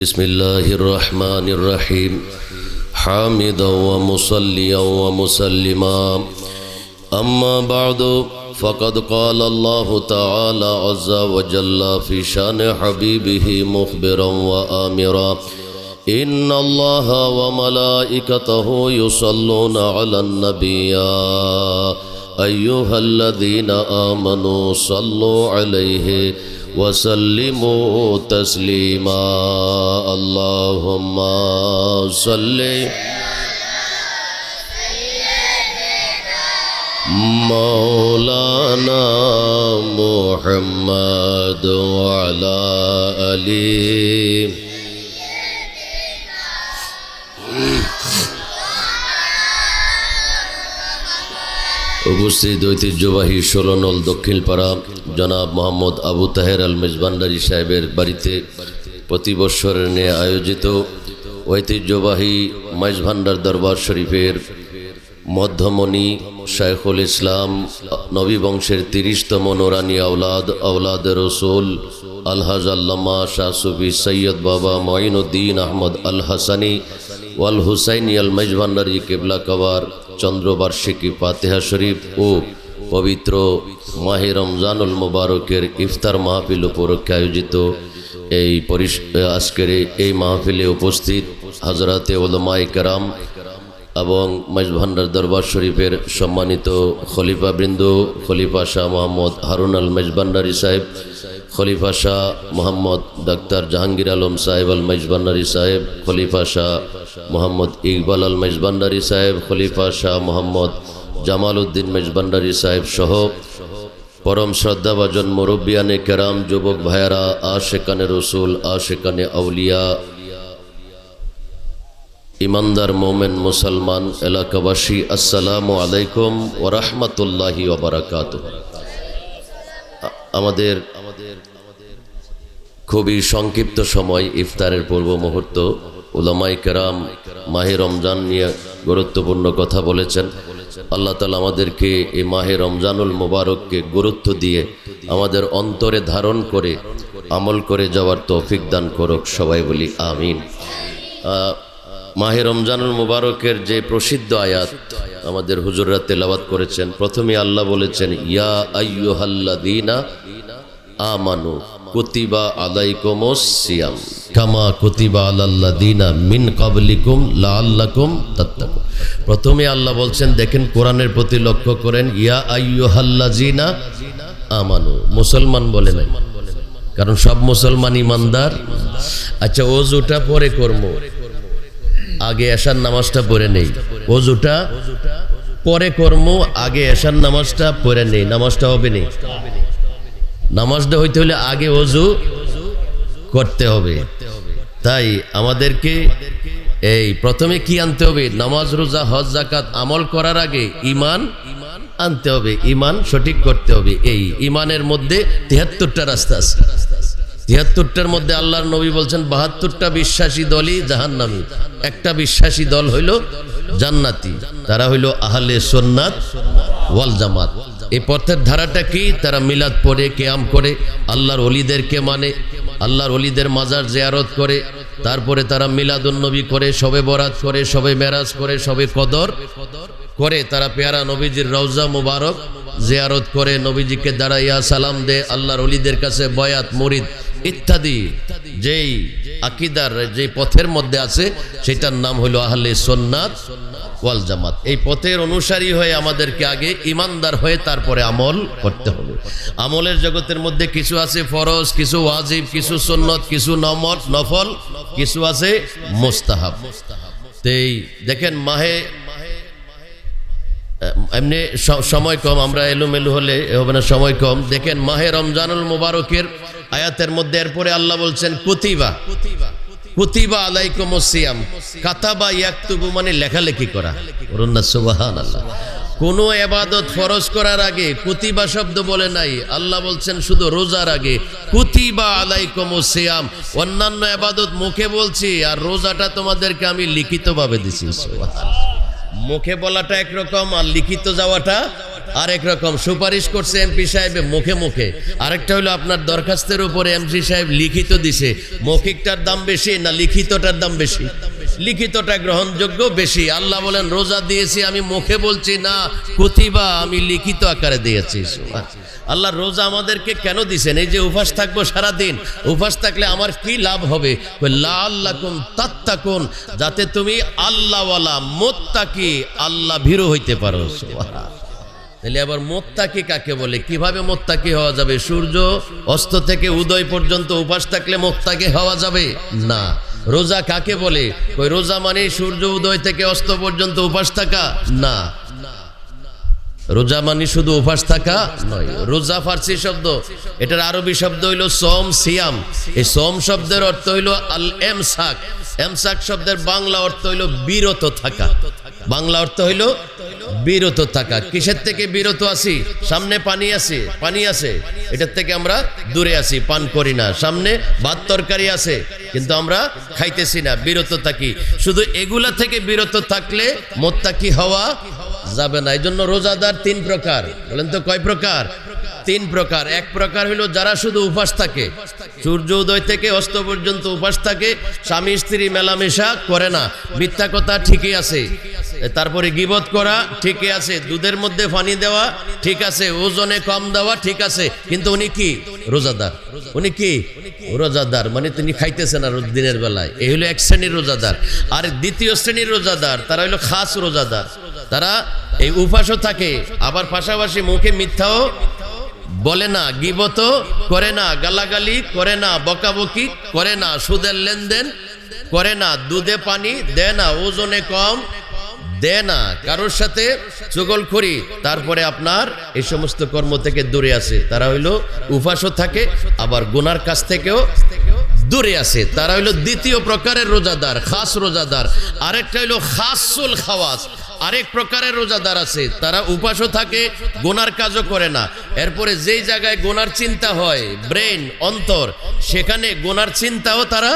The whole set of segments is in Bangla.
بسم الله الرحمن الرحيم حامدا ومصليا ومسلما أما بعد فقد قال الله تعالى عز وجل في شان حبيبه مخبرا وآمرا إن الله وملائكته يصلون على النبي أيها الذين آمنوا صلوا عليه وسلموا تسليما اللهم صل مولانا محمد وعلى آله উপস্থিত ঐতিহ্যবাহী 16 নল দক্ষিণপাড়া জনাব মোহাম্মদ আবু তাহের আল মেজবান্ডারি সাহেবের বাড়িতে প্রতি বৎসরের নিয়ে আয়োজিত ঐতিহ্যবাহী মেজভান্ডার দরবার শরীফের মধ্যমণি শাইখুল ইসলাম নবী বংশের 30তম নুরানি আওলাদ রসুল আলহাজ আল্লামা শাহ সুফি সৈয়দ বাবা মঈনুদ্দিন আহমদ আল হাসানি ওয়াল হুসাইনি আল মেজভান্ডারি কেবলা কবার চন্দ্রবার্ষিকী ফাতিহা শরীফ ও পবিত্র মাহে রমজানুল মুবারকের ইফতার মাহফিল উপলক্ষে আয়োজিত আজকের এই মাহফিলে উপস্থিত হযরতে উলামায়ে কেরাম এবং মেজভান্ডার দরবার শরীফের সম্মানিত খলিফাবৃন্দ, খলিফা শাহ মোহাম্মদ হারুন আল মেজভান্ডারি সাহেব, খলিফা শাহ মোহাম্মদ ডাক্তার জাহাঙ্গীর আলম সাহেব আল মেজভান্ডারি সাহেব, খলিফা শাহ মোহাম্মদ ইকবাল আল মেজভান্ডারি সাহেব, খলিফা শাহ মোহাম্মদ জামাল উদ্দিন মেজভান্ডারি সাহেব সহ পরম শ্রদ্ধাভাজন মুরব্বিয়ানে কেরাম, যুবক ভাইয়ারা, আশেকানে রসুল, আশেকানে আউলিয়া, ইমানদার মোমেন মুসলমান এলাকাবাসী, আসসালামু আলাইকুম ওয়া রাহমাতুল্লাহি ওয়া বারাকাতুহু। আমাদের খুবই সংক্ষিপ্ত সময়, ইফতারের পূর্ব মুহূর্ত, উলামায়ে কেরাম মাহে রমজান নিয়ে গুরুত্বপূর্ণ কথা বলেছেন। আল্লাহ তাআলা আমাদেরকে এই মাহে রমজানুল মুবারককে গুরুত্ব দিয়ে আমাদের অন্তরে ধারণ করে আমল করে যাওয়ার তৌফিক দান করুক, সবাই বলি আমিন। মাহে রমজানুল মুবারকের যে প্রসিদ্ধ আয়াত আমাদের হুজুররা তেলাওয়াত করেছেন, প্রথমে আল্লাহ বলেছেন ইয়া আইয়ুহাল্লাযীনা আমানু কুতিবা আলাইকুমুস সিয়াম কামা কুতিবা আলাল্লাযীনা মিন ক্বাবলিকুম লাআল্লাকুম তাত্তাকুন। প্রথমে আল্লাহ বলছেন, দেখেন কোরআনের প্রতি লক্ষ্য করেন, ইয়া আইয়ুহাল্লাযীনা আমানু, মুসলমান বলে নাই, কারণ সব মুসলমান ইমানদার। আচ্ছা, ওযুটা পরে করব, আগে এশার নামাজটা পড়ে নেই। ওযুটা পরে করব, আগে এশার নামাজটা পড়ে নেই, নামাজটা হবে না। নামাজটা হইতে হলে আগে ওযু করতে হবে। তাই আমাদেরকে এই প্রথমে কি আনতে হবে? নামাজ, রোজা, হজ, যাকাত আমল করার আগে ঈমান আনতে হবে, ঈমান সঠিক করতে হবে। এই ঈমানের মধ্যে ৭৩টা রাস্তা আছে। ৭৩টার মধ্যে আল্লাহর নবী বলছেন ৭২টা বিশ্বাসী দলই জাহান্নামী, একটা বিশ্বাসী দল হইল জান্নাতি, তারা হইল আহলে সুন্নাত ওয়াল জামাত। এই পথের ধারাটা কি? তারা মিলাদ পড়ে, কিয়াম করে, আল্লাহর ওলিদেরকে মানে, আল্লাহর ওলিদের মাজার জিয়ারত করে, তারপরে তারা মিলাদুন নবী করে, শবে বরাত করে, শবে মেরাজ করে, শবে কদর করে, তারা পেয়ারা নবীজির রওজা মুবারক জিয়ারত করে, নবীজিকে দাঁড়াইয়া সালাম দে, আল্লাহর ওলিদের কাছে বয়াত, মুরিদ ইত্যাদি যেই আকীদার যে পথের মধ্যে আছে সেটার নাম হলো আহলে সুন্নাত ওয়াল জামাত। এই পথের অনুসারী হয়ে আমাদেরকে আগে ইমানদার হয়ে তারপরে আমল করতে হবে। আমলের জগতের মধ্যে কিছু আছে ফরজ, কিছু ওয়াজিব, কিছু সুন্নত, কিছু নফল, কিছু আছে মুস্তাহাব। এই দেখেন মাহে এমনি সময় কম, আমরা এলোমেলো হলে হবে না, সময় কম। দেখেন মাহে রমজানুল মুবারকের আয়াতের মধ্যে এরপরে আল্লাহ বলছেন কুতিবা, কুতিবা আলাইকুমুস সিয়াম। কাতাবা ইয়াকতুবু মানে লেখালেখি করা, বলুন না সুবহানাল্লাহ। কোন ইবাদত ফরজ করার আগে কুতিবা শব্দ বলে নাই, আল্লাহ বলছেন শুধু রোজার আগে কুতিবা আলাইকুমুস সিয়াম। অন্যান্য ইবাদত মুখে বলছি, আর রোজাটা তোমাদেরকে আমি লিখিতভাবে দিছি। সুবহানাল্লাহ। মুখে বলাটা একরকম আর লিখিত যাওয়াটা আরেক রকম সুপারিশ করছে এমপি সাহেব মুখে মুখে, আরেকটা হলো আপনার দরখাস্তের উপরে এমপি সাহেব লিখিত দিছে। মৌখিকটার দাম বেশি না লিখিতটার দাম বেশি? লিখিতটা গ্রহণযোগ্য বেশি। আল্লাহ বলেন রোজা দিয়েছি আমি মুখে বলছি না, কুতিবা আমি লিখিত আকারে দিয়েছি। আল্লাহ রোজা আমাদেরকে কেন দিছেন? এই যে উপবাস থাকবো সারাদিন, উপবাস থাকলে আমার কি লাভ হবে? লাআল্লাকুম তাত্তাকুন, যাতে তুমি আল্লাহওয়ালা মুত্তাকি আল্লাহ ভীরু হইতে পারো। সুবহানাল্লাহ। তাহলে আবার মুত্তাকি কাকে বলে? কিভাবে মুত্তাকি হওয়া যাবে? সূর্য অস্ত থেকে উদয় পর্যন্ত উপবাস থাকলে মুত্তাকি হওয়া যাবে না। রোজা কাকে বলে? ওই রোজা মানে সূর্য উদয় থেকে অস্ত পর্যন্ত উপবাস থাকা না। রোজা মানে শুধু উপবাস থাকা নয়। রোজা ফার্সি শব্দ, এটার আরবি শব্দ হইল সোম, সিয়াম। এই সোম শব্দের অর্থ হইল আল এমসাক। এমসাক শব্দের বাংলা অর্থ হইল বিরত থাকা। বাংলা অর্থ হইল বিরত থাকা। কিসের থেকে বিরত আছি? সামনে পানি আছে, পানি আছে, এটার থেকে আমরা দূরে আছি, পান করি না। সামনে ভাত তরকারি আছে কিন্তু আমরা খাইতেছি না, বিরত থাকি। শুধু এগুলা থেকে বিরত থাকলে মুত্তাকি হওয়া যাবে না। এই জন্য রোজাদার তিন প্রকার। বলেন তো কয় প্রকার? তিন প্রকার। এক প্রকার হইল যারা শুধু উপবাস থাকে, সূর্য উদয় থেকে অস্ত পর্যন্ত উপবাস থাকে, স্বামী স্ত্রী মেলামেশা করে না, মিথ্যা কথা ঠিকই আছে, তারপরে গীবত করা ঠিকই আছে, দুধের মধ্যে পানি দেওয়া ঠিক আছে, ওজনে কম দেওয়া ঠিক আছে, কিন্তু উনি কি? রোজাদার। উনি কি? রোজাদার, মানে তিনি খাইতেছেন না দিনের বেলায়। এই হলো এক শ্রেণীর রোজাদার। আর দ্বিতীয় শ্রেণীর রোজাদার, তারা হলো খাস রোজাদার। তারা এই উপবাসও থাকে, আবার পাশাপাশি মুখে মিথ্যাও বলে না, গীবতও করে না, গালাগালি করে না, বকাবকি করে না, সুদের লেনদেন করে না, দুধে পানি দেয় না, ওজনে কম দেয় না, কারোর সাথে চুগলখড়ি, তারপরে আপনার এই সমস্ত কর্ম থেকে দূরে আছে। তারা হইলো উপবাসও থাকে, আবার গুনার কাছ থেকেও দূরে আছে। তারা হইলো দ্বিতীয় প্রকারের রোজাদার, খাস রোজাদার। আরেকটা হইলো খাসুল খাওয়াস, আরেক প্রকারের রোজাদার আছে, তারা উপবাসও থাকে, গুনার কাজও করে না। এরপরে যেই জায়গায় গুনার চিন্তা হয়, ব্রেন, অন্তর, সেখানে গুনার চিন্তাও তারা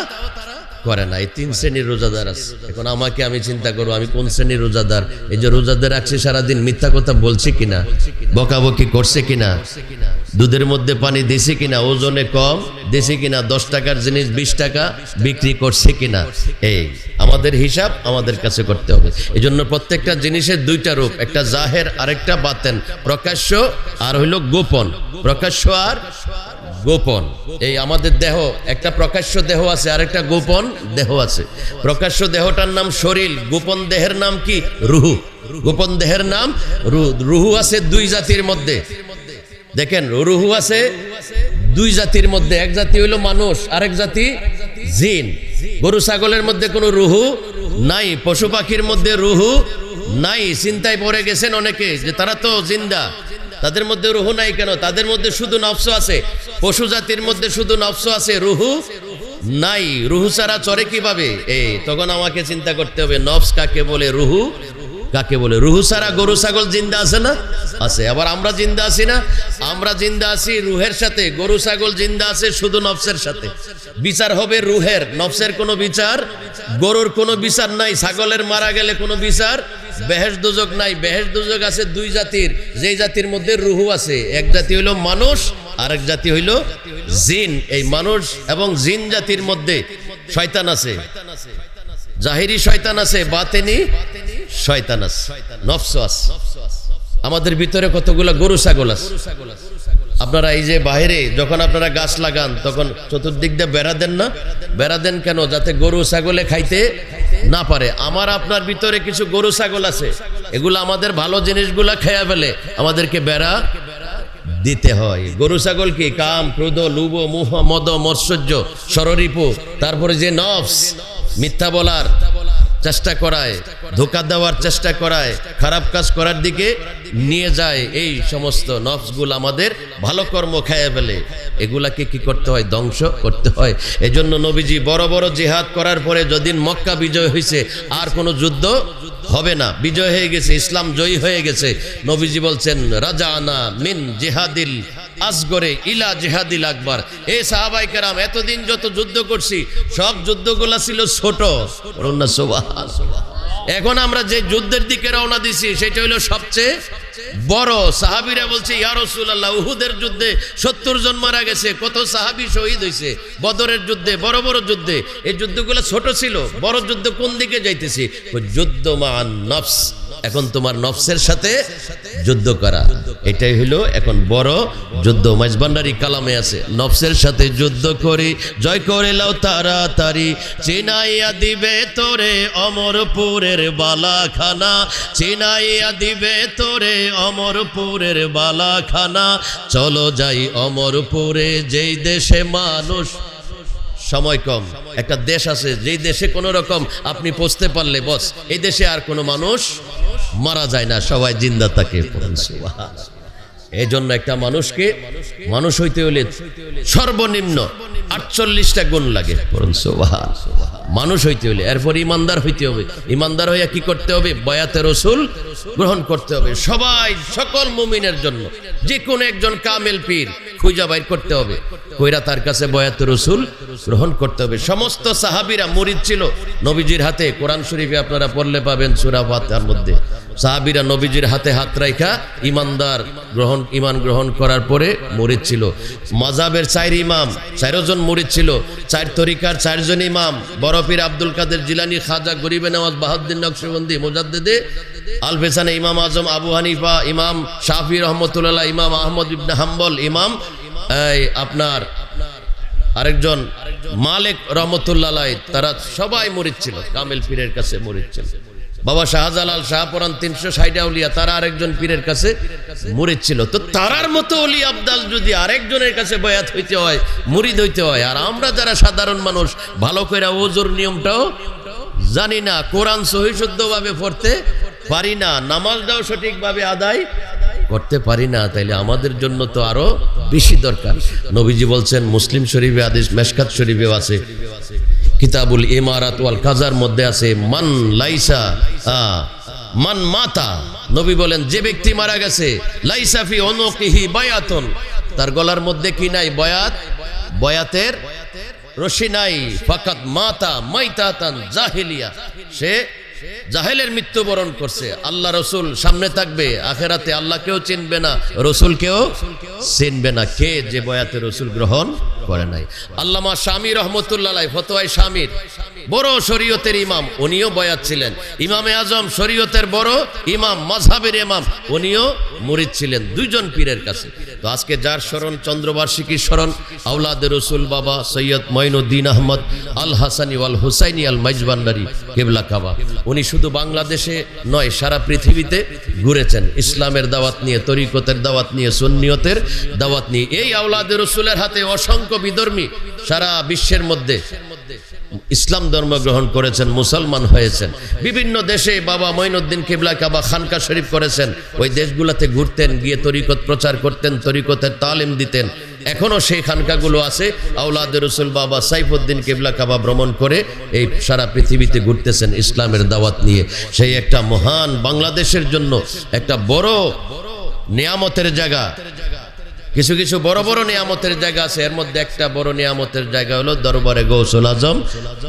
করে না। এই তিন শ্রেণীর রোজাদার আছে। এখন আমাকে আমি চিন্তা করবো আমি কোন শ্রেণীর রোজাদার। এই যে রোজাদার রাখছে সারাদিন মিথ্যা কথা বলছে কিনা, বকাবকি করছে কিনা, দুধের মধ্যে পানি দিছে কিনা, ওজনে কম দিছে কিনা, 10 টাকার জিনিস 20 টাকা বিক্রি করছে কিনা, এই আমাদের হিসাব আমাদের কাছে করতে হবে। এই জন্য প্রত্যেকটা জিনিসের দুইটা রূপ, একটা জাহের আরেকটা বাতেন, প্রকাশ্য আর হইল গোপন। প্রকাশ্য আর গোপন। এই আমাদের দেহ, একটা প্রকাশ্য দেহ আছে আর একটা গোপন দেহ আছে। প্রকাশ্য দেহটার নাম শরীর, গোপন দেহের নাম কি? রুহু। গোপন দেহের নাম রুহু। রুহু আছে দুই জাতির মধ্যে। দেখেন, রুহু আছে দুই জাতির মধ্যে, এক জাতি হইল মানুষ, আরেক জাতি জিন। গরু ছাগলের মধ্যে কোনো রুহু নাই, পশু পাখির মধ্যে রুহু নাই। চিন্তায় পড়ে গেছেন অনেকে যে তারা তো জিন্দা, তাদের মধ্যে রুহু নাই কেন? তাদের মধ্যে শুধু নফস আছে। পশু জাতির মধ্যে শুধু নফস আছে, রুহু নাই। রুহু ছাড়া চরে কিভাবে? এই তখন আমাকে চিন্তা করতে হবে নফস কাকে বলে, রুহু কাকে বলে। রুহু ছাড়া গরু ছাগল জিন্দা আছে না? আছে। আবার আমরা জিন্দা আছি না? আমরা জিন্দা আছি রুহের সাথে, গরু ছাগল জিন্দা আছে শুধু নফসের সাথে। বিচার হবে রুহের, নফসের কোনো বিচার, গরুর কোনো বিচার নাই, ছাগলের মারা গেলে কোনো বিচার, বেহেশ দুজক নাই। বেহেশ দুজক আছে দুই জাতির, যেই জাতির মধ্যে রুহু আছে। এক জাতি হইল মানুষ, আরেক জাতি হইল জিন। এই মানুষ এবং জিন জাতির মধ্যে শয়তান আছে, জাহিরি শয়তান আছে, বাতেনি শয়তান আছে, নফস আছে। আমাদের ভিতরে কতগুলো গরু ছাগল আছে। আপনারা এই যে বাইরে যখন আপনারা গাছ লাগান তখন চতুর্দিক দিয়ে বেড়া দেন না? বেড়া দেন কেন? যাতে গরু ছাগলে খাইতে না পারে। আমার আপনার ভিতরে কিছু গরু ছাগল আছে, এগুলো আমাদের ভালো জিনিসগুলা খেয়া ফেলে, আমাদেরকে বেড়া দিতে হয়। গরু ছাগল কি? কাম, ক্রোধ, লোভ, মোহ, মদ, মৎসর্য, ষড়রিপু, তারপরে যে নফস, মিথ্যা বলার চেষ্টা করায়, ধোঁকা দেওয়ার চেষ্টা করায়, খারাপ কাজ করার দিকে নিয়ে যায়। এই সমস্ত নফসগুলো আমাদের ভালো কর্ম খেয়ে ফেলে, এগুলাকে কি করতে হয়? ধ্বংস করতে হয়। এজন্য নবীজি বড় বড় জিহাদ করার পরে যদিন মক্কা বিজয় হয়েছে, আর কোনো যুদ্ধ হবে না, বিজয় হয়ে গেছে, ইসলাম জয়ী হয়ে গেছে। নবীজি বলছেন রাজানা মিন জিহাদিল আসগরে ইলা জিহাদিল আকবার। এই সাহাবায়ে কেরাম এতদিন যত যুদ্ধ করছি সব যুদ্ধগুলা ছিল ছোট। এখন আমরা যে যুদ্ধের দিকে রওনা দিছি সেটা হলো সবচেয়ে বড় সাহাবীরা বলছে ইয়া রাসূলুল্লাহ উহুদের যুদ্ধে 70 জন মারা গেছে, কত সাহাবী শহীদ হয়েছে, বদরের যুদ্ধে, বড় বড় যুদ্ধে, এই যুদ্ধগুলো ছোট ছিল, বড় যুদ্ধ কোন দিকে যাইতেছি? যুদ্ধ মান নফস, এখন তোমার নফসের সাথে যুদ্ধ করা, এটাই হলো এখন বড় যুদ্ধ। মাইজভান্ডারী কালামে আছে, নফসের সাথে যুদ্ধ করি জয় করে লাও তাড়াতাড়ি, চিনাইয়া দিবে তোরে অমরপুরের বালাখানা, চিনাইয়া দিবে তোরে অমরপুরের বালাখানা, চলো যাই অমরপুরে যেই দেশে মানুষ, সময় কম, একটা দেশ আছে যেই দেশে কোনো রকম আপনি পৌঁছতে পারলে বস, এই দেশে আর কোনো মানুষ মারা যায় না, সবাই জিন্দা থাকে। এই জন্য একটা মানুষকে মানুষ হইতে হলে সর্বনিম্ন 48টা গুণ লাগে। মানুষ হইতে হলে এরপর ইমানদার হইতে হবে, ইমানদার হইয়া কি করতে হবে? বয়াতে রসুল গ্রহণ করতে হবে। সবাই সকল মুমিনের জন্য যে কোনো একজন কামেল পীর খুঁজা বাইর করতে হবে, কইরা তার কাছে বয়াতে রসুল গ্রহণ করতে হবে। সমস্ত সাহাবীরা মুরিদ ছিল নবীজির হাতে, কোরআন শরীফে আপনারা পড়লে পাবেন সূরা ফাতিহার মধ্যে সাহাবীরা নবীজির হাতে হাত রাখা ইমান গ্রহণ করার পরে মুরিদ ছিল। মাযহাবের 4 ইমাম, 4 জন মুরিদ ছিল, 4 তরিকার 4 জন ইমাম, বড় পীর আব্দুল কাদের জিলানী, খাজা গরিবে নওয়াজ বাহাউদ্দিন নকশবন্দি, মুজাদ্দিদে আল ফেসানে ইমাম আজম আবু হানিফা, ইমাম শাফি রহমতুল্লাহ, ইমাম আহমদ ইবনে হাম্বল, ইমাম আপনার আরেকজন মালিক রহমতুল্লাহ, তারা সবাই মুরিদ ছিল, কামেল পীরের কাছে মুরিদ ছিল। বাবা শাহজালাল শাহপুরান 360 আউলিয়া, তারা আরেকজন পীরের কাছে মুরিদ ছিল। তো তারার মতো ওলি আবদাল যদি আরেকজনের কাছে বয়াত হইতে হয়, মুরিদ হইতে হয়, আর আমরা যারা সাধারণ মানুষ ভালো করে ওজোর নিয়মটাও জানি না, কোরআন সহিহ শুদ্ধভাবে পড়তে পারি না, নামাজটাও সঠিকভাবে আদায় করতে পারি না, তাইলে আমাদের জন্য তো আরো বেশি দরকার। নবীজি বলছেন, মুসলিম শরীফে হাদিস, মেশকাত শরীফেও আছে, কিতাবুল ইমারাত ওয়াল কাজার মধ্যে আছে, মান লাইসা মান মাতা, নবী বলেন যে ব্যক্তি মারা গেছে, লাইসা ফি উনুকিহি বায়াতুন, তার গলার মধ্যে কি নাই? বয়াত, বয়াতের রশি নাই, ফাকাত মাতা মাইতাতান জাহিলিয়া, সে জাহেলের মৃত্যুবরণ করছে। আল্লাহ রসুল সামনে থাকবে, আখেরাতে আল্লাহকেও চিনবে না, রসুলকেও চিনবে না, কে? যে বয়াতে রসুল গ্রহণ করে নাই। আল্লামা শামী রহমতুল্লাহ ফতোয়ায়ে শামীর, বড় শরীয়তের ইমাম, উনিও বয়াত ছিলেন। ইমামে আজম শরীয়তের বড় ইমাম, মাযহাবের ইমাম, উনিও মুরিদ ছিলেন, 2 জন পীরের কাছে। তো আজকে যার স্মরণ, চন্দ্রবার্ষিকীর স্মরণ, আওলাদে রসুল বাবা সৈয়দ মঈনুদ্দিন আহমদ আল হাসানি ওয়াল হুসাইনি আল মাইজভান্ডারী কিবলা কাবা, উনি শুধু বাংলাদেশে নয় সারা পৃথিবীতে ঘুরেছেন ইসলামের দাওয়াত নিয়ে, তরিকতের দাওয়াত নিয়ে, সুন্নিয়তের দাওয়াত নিয়ে। এই আওলাদে রসুলের হাতে অসংখ্য বিধর্মী সারা বিশ্বের মধ্যে ইসলাম ধর্ম গ্রহণ করেছেন, মুসলমান হয়েছেন। বিভিন্ন দেশে বাবা মঈনুদ্দিন কিবলা কাবা খানকা শরীফ করেছেন, ওই দেশগুলোতে ঘুরতেন, গিয়ে তরিকত প্রচার করতেন, তরিকতের তালিম দিতেন। এখনো সেই খানকাগুলো আছে। আওলাদে রসুল বাবা সাইফুদ্দিন কিবলা কাবা ভ্রমণ করে এই সারা পৃথিবীতে ঘুরতেছেন ইসলামের দাওয়াত নিয়ে। সেই একটা মহান বাংলাদেশের জন্য একটা বড় নিয়ামতের জায়গা। কিছু কিছু বড় বড় নিয়ামতের জায়গা আছে, এর মধ্যে একটা বড় নিয়ামতের জায়গা হলো দরবারে গৌসুল আজম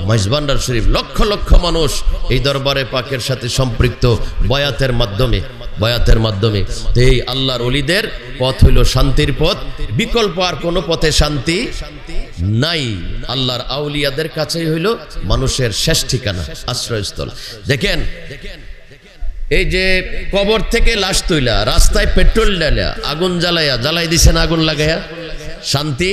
মাইজভান্ডার শরীফ। লক্ষ লক্ষ মানুষ এই দরবারে পাকের সাথে সম্পৃক্ত বয়াতের মাধ্যমে, বয়াতের মাধ্যমে। তো এই আল্লাহর ওলিদের পথ হইল শান্তির পথ, বিকল্প আর কোনো পথে শান্তি নাই। আল্লাহর আউলিয়াদের কাছেই হইল মানুষের শেষ ঠিকানা, আশ্রয়স্থল। দেখেন, এই যে কবর থেকে লাশ তুইলা রাস্তায় পেট্রোল ডালা আগুন জ্বালাই দিছেন, আগুন লাগাইয়া, শান্তি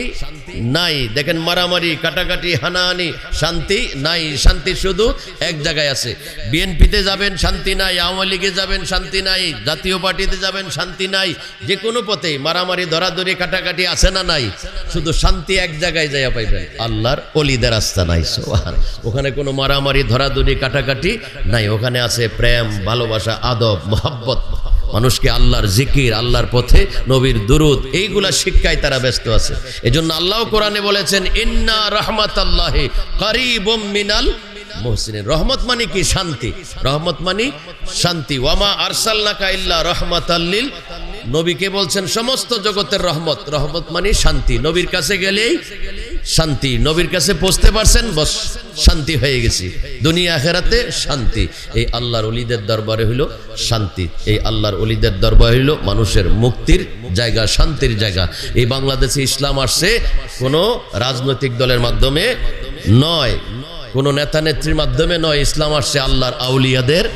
নাই। দেখেন মারামারি, কাটাকাটি, হানাহানি, শান্তি নাই। শান্তি শুধু এক জায়গায় আছে। বিএনপিতে যাবেন শান্তি নাই, আওয়ামী লীগে যাবেন শান্তি নাই, জাতীয় পার্টিতে যাবেন শান্তি নাই। যে কোনো পথেই মারামারি, ধরাধরি, কাটাকাটি আছে না নাই? শুধু শান্তি এক জায়গায় যাইয়া পাইবেন, আল্লাহর ওলিদের রাস্তা নাই। ওখানে কোনো মারামারি, ধরাধরি, কাটাকাটি নাই। ওখানে আছে প্রেম, ভালোবাসা, আদব, মোহাব্বত, মানুষকে আল্লাহর জিকির, আল্লাহর পথে নবীর দুরূদ, এইগুলা শিক্ষায় তারা ব্যস্ত আছে। এজন্য আল্লাহ কোরআনে বলেছেন, ইন্না রাহমাতাল্লাহি কারীবুম মিনাল মুহসিনিন। রহমত মানে কি? শান্তি। রহমত মানে শান্তি। ওয়ামা আরসালনাকা ইল্লা রাহমাতাল লিল, নবীকে বলছেন সমস্ত জগতের রহমত। রহমত মানে শান্তি। নবীর কাছে গেলেই শান্তি, নবীর কাছে পৌঁছতে পারছেন, বস শান্তি হয়ে গেছি, দুনিয়া আখেরাতে শান্তি। এই আল্লাহর ওলিদের দরবারে হইল শান্তি, এই আল্লাহর ওলিদের দরবারে হইল মানুষের মুক্তির জায়গা, শান্তির জায়গা। এই বাংলাদেশে ইসলাম আসছে কোনো রাজনৈতিক দলের মাধ্যমে নয়, কোনো নেতা নেত্রীর মাধ্যমে নয়, ইসলাম আসছে আল্লাহর আউলিয়াদের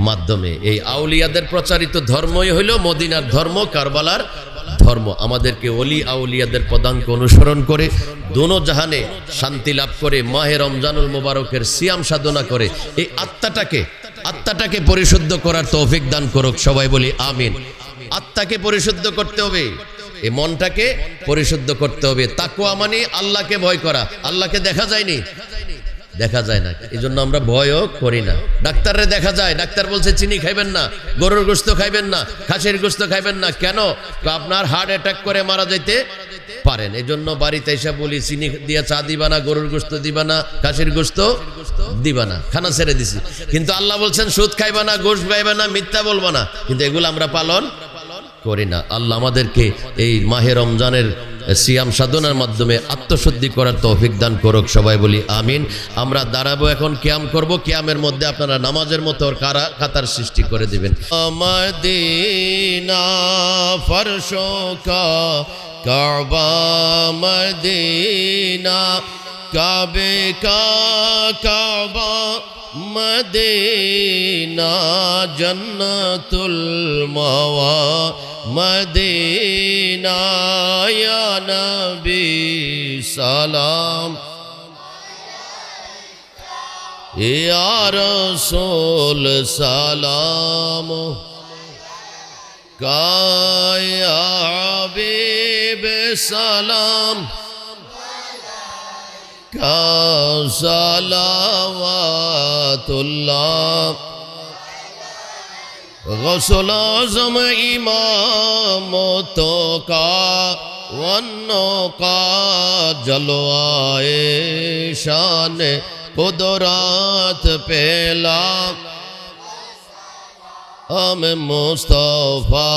মাধ্যমে। এই আউলিয়াদের প্রচারিত ধর্মই হইল মদিনার ধর্ম, কারবালার ধর্ম। আমাদেরকে ওলি আউলিয়াদের পদাঙ্ক অনুসরণ করে দোনো জাহানে শান্তি লাভ করে মাহে রমজানুল মুবারকের সিয়াম সাধনা করে এই আত্মাটাকে পরিশুদ্ধ করার তৌফিক দান করুক, সবাই বলি আমিন। আত্মাকে পরিশুদ্ধ করতে হবে, এই মনটাকে পরিশুদ্ধ করতে হবে। তাকওয়া মানে আল্লাহকে ভয় করা। আল্লাহকে দেখা যায়নি, দেখা যায় না, এই জন্য আমরা ভয়ও করি না। ডাক্তাররে দেখা যায়, ডাক্তার বলছে চিনি খাইবেন না, গরুর গোশত খাইবেন না, খাসির গোশত খাইবেন না। কেন? আপনার হার্ট অ্যাটাক করে মারা যাইতে পারেন। এই জন্য বাড়িতে এসে বলি চিনি দিয়া চা দিবা না, গরুর গোশত দিবা না, খাসির গোশত দিবা না, খানা ছেড়ে দিছি। কিন্তু আল্লাহ বলছেন সুদ খাইবা না, গোশত খাইবা না, মিথ্যা বলবা না, কিন্তু এগুলো আমরা পালন করি না। আল্লাহ আমাদেরকে এই মাহে রমজানের সিয়াম সাধনার মাধ্যমে আত্মশুদ্ধি করার তৌফিক দান করুক, সবাই বলি আমিন। আমরা দাঁড়াবো, এখন কিয়াম করব। কিয়ামের মধ্যে আপনারা নামাজের মতো কাতার সৃষ্টি করে দিবেন। মদিনা ফরশো কা কাবা, মদিনা কাবে কা কাবা, মদিনা জন্নতুল মাওয়া, মদিনা ইয়া নবী সালাম, ইয়া রাসূল সালাম, ইয়া হাবিব সালাম, সালাওয়াতুল্লাহ। গৌসুল আজম ইমামতো কা ওয়ান্নো কা জলওয়ায়ে শানে কুদরত পেলা, हम मुस्तफा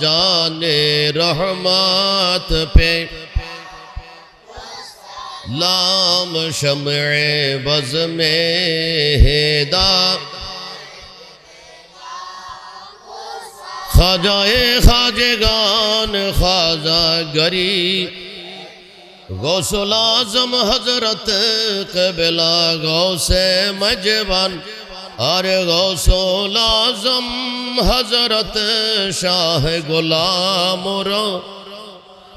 जाने रहमत पे लाम शम्ए बज़ में हेदा, ख्वाजाए ख्वाजगान ख्वाजा गरी, गौसुल आज़म हजरत क़िबला गौसे मजबान, अरे गौसुल आज़म हजरत शाह गुलाम रो,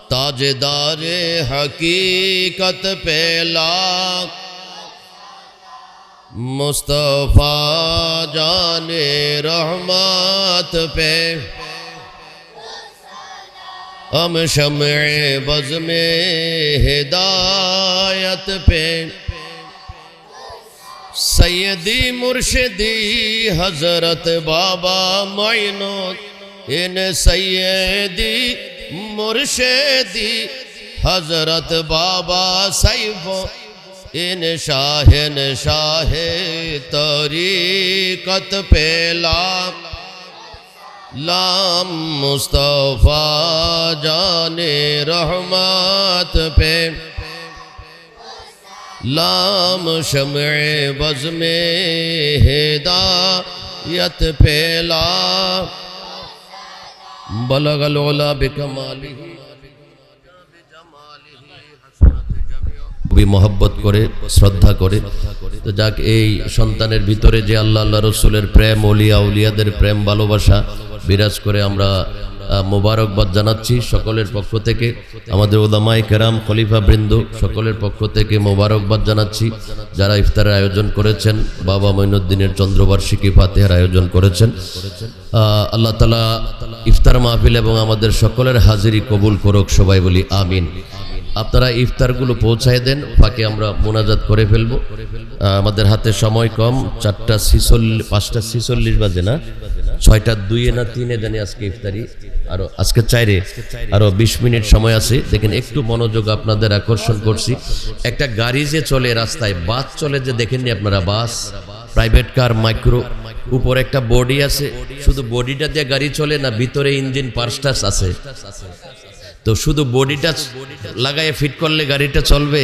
ताजदारे हकीकत पेला, मुस्तफा जाने रहमत पे हम शम्ए बज़ में हिदायत पे, सैयदी मुर्शिदी हजरत बाबा मोइनुद्दीन, इन सैयदी मुर्शिदी हजरत बाबा सैफो, इन शाहिन शाहे तरीक़त पेला, लाम मुस्तफा जाने रहमत पे, लाम शम्ए बज़ में हिदायत पेला, बलगल उला बिकमालिही খুবই মহব্বত করে শ্রদ্ধা করে। তো যাক, এই সন্তানের ভিতরে যে আল্লাহ আল্লাহ রসুলের প্রেম, ওলিয়া উলিয়াদের প্রেম ভালোবাসা বিরাজ করে, আমরা মোবারকবাদ জানাচ্ছি সকলের পক্ষ থেকে। আমাদের উলামায়ে কেরাম, খলিফা বৃন্দ সকলের পক্ষ থেকে মোবারকবাদ জানাচ্ছি। যারা ইফতারের আয়োজন করেছেন, বাবা মঈনুদ্দিনের চন্দ্রবার্ষিকী ফাতিহার আয়োজন করেছেন, আল্লাহ তাআলা ইফতার মাহফিল এবং আমাদের সকলের হাজিরি কবুল করুক, সবাই বলি আমিন। আপনারা ইফতারগুলো পৌঁছায় দেন, ফাঁকে আমরা মোনাজাত করে ফেলবো। আমাদের হাতে সময় কম, 5:46 বাজে না, 6:02 না 3 জানি আজকে ইফতারি, আরো আজকে 4 আরো 20 মিনিট সময় আছে। দেখেন, একটু মনোযোগ আপনাদের আকর্ষণ করছি। একটা গাড়ি যে চলে রাস্তায়, বাস চলে যে দেখেননি আপনারা, বাস, প্রাইভেট কার, মাইক্রো, উপরে একটা বডি আছে, শুধু বডিটা দিয়ে গাড়ি চলে না, ভিতরে ইঞ্জিন পার্টস আছে। তো শুধু বডিটা লাগায় ফিট করলে গাড়িটা চলবে?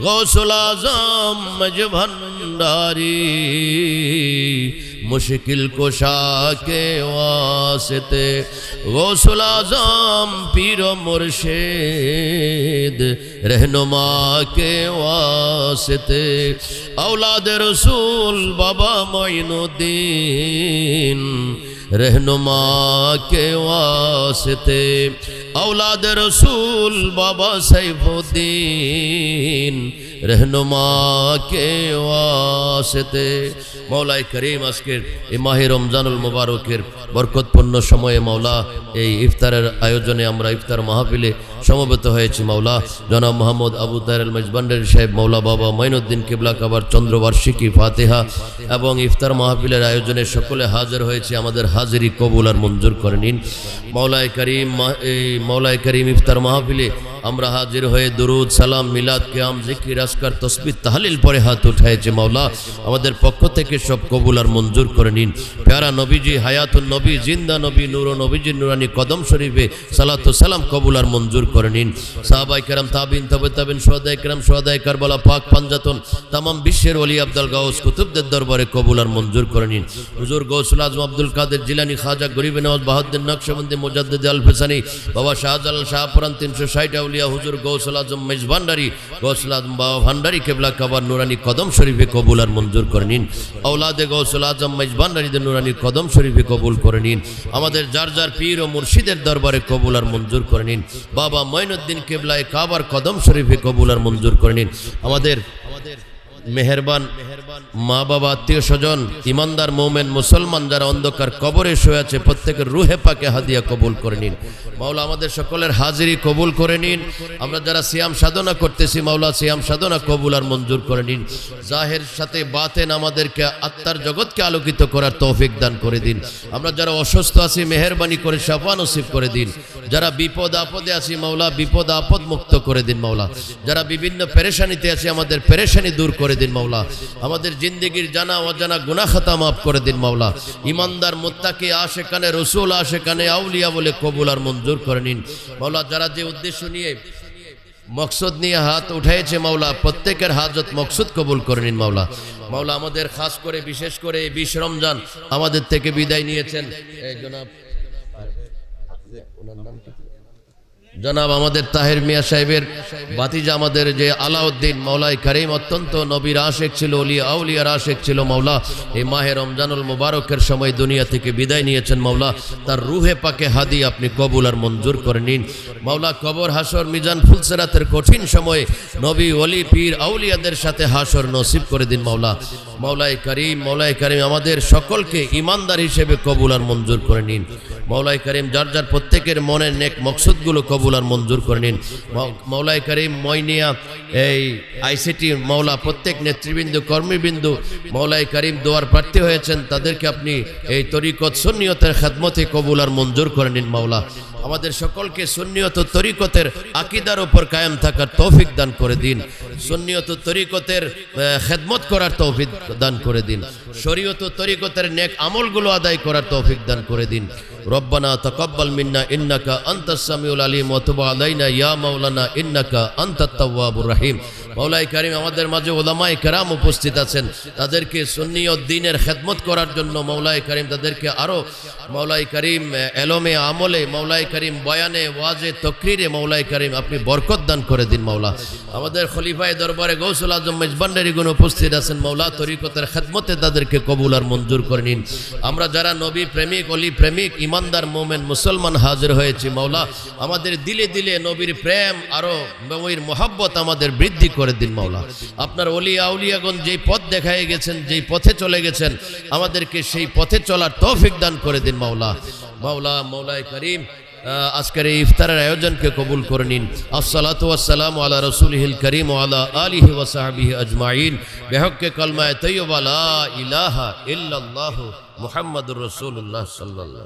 गौसुल आज़म मज भंडारी मुश्किल कुशा के वास्ते गौसुल आज़म पीर मुर्शिद रहनुमा के वास्ते औलाद रसूल बाबा मोइनुद्दीन रहनुमा के वास्ते औलाद रसूल बाबा सैफुद्दीन रहनुमा के वास्ते मौलाए करीम आजकेर এই মাহে রমজানুল মুবারকের বরকতপূর্ণ সময়ে মাওলা এই ইফতারের আয়োজনে আমরা ইফতার মাহফিলে সমবেত হয়েছি মাওলা জনাব মোহাম্মদ আবু তাহের আল মেজবান্ডারি সাহেব মাওলা বাবা মঈনুদ্দিন কিবলা কাবার চন্দ্রবার্ষিকী ফাতিহা এবং ইফতার মাহফিলের আয়োজনে সকলে হাজির হয়েছে আমাদের হাজিরি কবুল আর মঞ্জুর করে নিন মৌলায়ে করিম ইফতার মাহফিলে আমরা হাজির হয়ে দুরুদ সালাম মিলাদ কিয়াম জিকির আজকার তাসবিহ তাহলিল পরে হাত উঠাইছে মাওলা আমাদের পক্ষ থেকে সব কবুল আর মঞ্জুর করে নিন প্যারা নবীজি হায়াতুন নবী জিন্দা নবী নূর নবীজির নুরানি কদম শরীফে সালাত ও সালাম কবুল আর মঞ্জুর করে নিন সাহাবায়ে কেরাম তাবিন তবে তাবিন শুহাদায়ে কেরাম শুহাদায়ে কারবালা পাক পাঞ্জাতন तमाम বিশ্বের ওলি আব্দুল গাউস কুতুবদের দরবারে কবুল আর মঞ্জুর করে নিন হুজুর গৌসুল আজম আব্দুল কাদের জিলানী খাজা গরিব নওয়াজ বাহাউদ্দিন নকশবন্দি মুজাদ্দিদ আল ফিসানি বাবা শাহজালাল শাহপুরান 360 আউলিয়া হুজুর গৌসুল আজম মেজবান্ডারি গৌসুল আজম বাবা ভান্ডারি কিবলা কাবার নুরানি কদম শরীফে কবুল আর মঞ্জুর করে নিন औलादे गौसुल आजम मेजबान्डारीদের নুরানি কদম শরীফে কবুল করে নিন আমাদের যার যার পীর ও মুর্শিদের দরবারে কবুল আর মঞ্জুর করে নিন বাবা মঈনুদ্দিন কিবলায়ে কাবার কদম শরীফে কবুল আর মঞ্জুর করে নিন আমাদের মেহেরবান মা বাবা আত্মীয় স্বজন ইমানদার মুমিন মুসলমান যারা অন্ধকার কবরে শুয়ে আছে প্রত্যেকের রুহে পাকে হাদিয়া কবুল করে নিন মাওলা আমাদের সকলের হাজিরি কবুল করে নিন আমরা যারা সিয়াম সাধনা করতেছি মাওলা সিয়াম সাধনা কবুল আর মঞ্জুর করে নিন জাহের সাথে বাতেন আমাদেরকে আত্মার জগৎকে আলোকিত করার তৌফিক দান করে দিন আমরা যারা অসুস্থ আছি মেহেরবানি করে শাফা নসিব করে দিন যারা বিপদ আপদে আছি মাওলা বিপদ আপদ মুক্ত করে দিন মাওলা যারা বিভিন্ন পেরেশানিতে আছে আমাদের পেরেশানি দূর করে দিন মাওলা আমাদের জিন্দেগীর জানা অজানা গুনাহ খাতা মাফ করে দিন মাওলা ইমানদার মুত্তাকি আশিকানে রাসূল আশিকানে আউলিয়া বলে কবুল আর মঞ্জুর করে নিন মাওলা যারা যে উদ্দেশ্য নিয়ে মকসদ নিয়ে হাত উঠাইছে মাওলা প্রত্যেকের হাজত মকসদ কবুল করে নিন মাওলা মাওলা আমাদের খাস করে বিশেষ করে 20 রমজান আমাদের থেকে বিদায় নিয়েছেন এই জনাব আমাদের তাহের মিয়া সাহেবের বাতিজা আমাদের যে আলাউদ্দিন মৌলায়ে করিম অত্যন্ত নবীর আশিক ছিল ওলিয়া আউলিয়ার আশিক ছিল মাওলা এই মাহে রমজানুল মুবারকের সময় দুনিয়া থেকে বিদায় নিয়েছেন মাওলা তার রুহে পাকে হাদি আপনি কবুল আর মঞ্জুর করে নিন মাওলা কবর হাসর মিজান ফুলসিরাতের কঠিন সময়ে নবী ওলি পীর আউলিয়াদের সাথে হাসর নসিব করে দিন মাওলা মৌলায়ে করিম আমাদের সকলকে ইমানদার হিসেবে কবুল আর মঞ্জুর করে নিন মৌলায়ে করিম যার যার প্রত্যেকের মনের নেক মকসদগুলো কবুল আর মঞ্জুর করে নিন মৌলায়ে করিম ময়নিয়া এই আইসিটি মাওলা প্রত্যেক নেতৃবৃন্দ কর্মীবৃন্দ মৌলায়ে করিম দোয়ার প্রার্থী হয়েছেন তাদেরকে আপনি এই তরিকত সুন্নিয়তের খেদমতে কবুল আর মঞ্জুর করে নিন মাওলা আমাদের সকলকে সুন্নিয়ত তরিকতের আকীদার উপর কায়েম থাকার তৌফিক দান করে দিন সুন্নিয়ত তরিকতের খেদমত করার তৌফিক দান করে দিন শরীয়ত তরিকতের নেক আমলগুলো আদায় করার তৌফিক দান করে দিন রব্বানা তাকাব্বাল মিন্না ইন্নাকা আনতাস সামিউল আলিম ওয়া তুব আলাইনা ইয়া মাওলানা ইন্নাকা আনতাত তাওয়াবুর রহিম মৌলায়ে করিম আমাদের মাঝে উলামায়ে কেরাম উপস্থিত আছেন তাদেরকে সুন্নিয়ত দ্বীনের খেদমত করার জন্য মৌলায়ে করিম তাদেরকে আরো মৌলায়ে করিম এলমে আমলে মৌলায়ে করিম বয়ানে ওয়াজে তাকরীরে মৌলায়ে করিম আপনি বরকত দান করে দিন মাওলা আমাদের খলিফায়ে দরবারে গৌসুল আজম মেজবান্ডারি গুণ উপস্থিত আছেন মাওলা তরিকতের খেদমতে তাদেরকে কবুল আর মঞ্জুর করে নিন আমরা যারা নবী প্রেমিক ওলি প্রেমিক ইমানদার মুমিন মুসলমান হাজির হয়েছি মাওলা আমাদের দিলে দিলে নবীর প্রেম আরো নবীর মোহাব্বত আমাদের বৃদ্ধি করে দিন মাওলা আপনার ওলি আউলিয়াগণ যেই পথ দেখায় গেছেন যেই পথে চলে গেছেন আমাদেরকে সেই পথে চলার তৌফিক দান করে দিন মাওলা মৌলায়ে করিম আজকের এই ইফতারের আয়োজনকে কবুল করে নিন আসসালাতু ওয়াসসালামু আলা রাসূলিহিল কারীম ওয়া আলা আলিহি ওয়া সাহবিহি আজমাইন বিহক্কে কালমায়ে তাইয়্যিবা লা ইলাহা ইল্লাল্লাহু মুহাম্মাদুর রাসূলুল্লাহ সাল্লাল্লাহু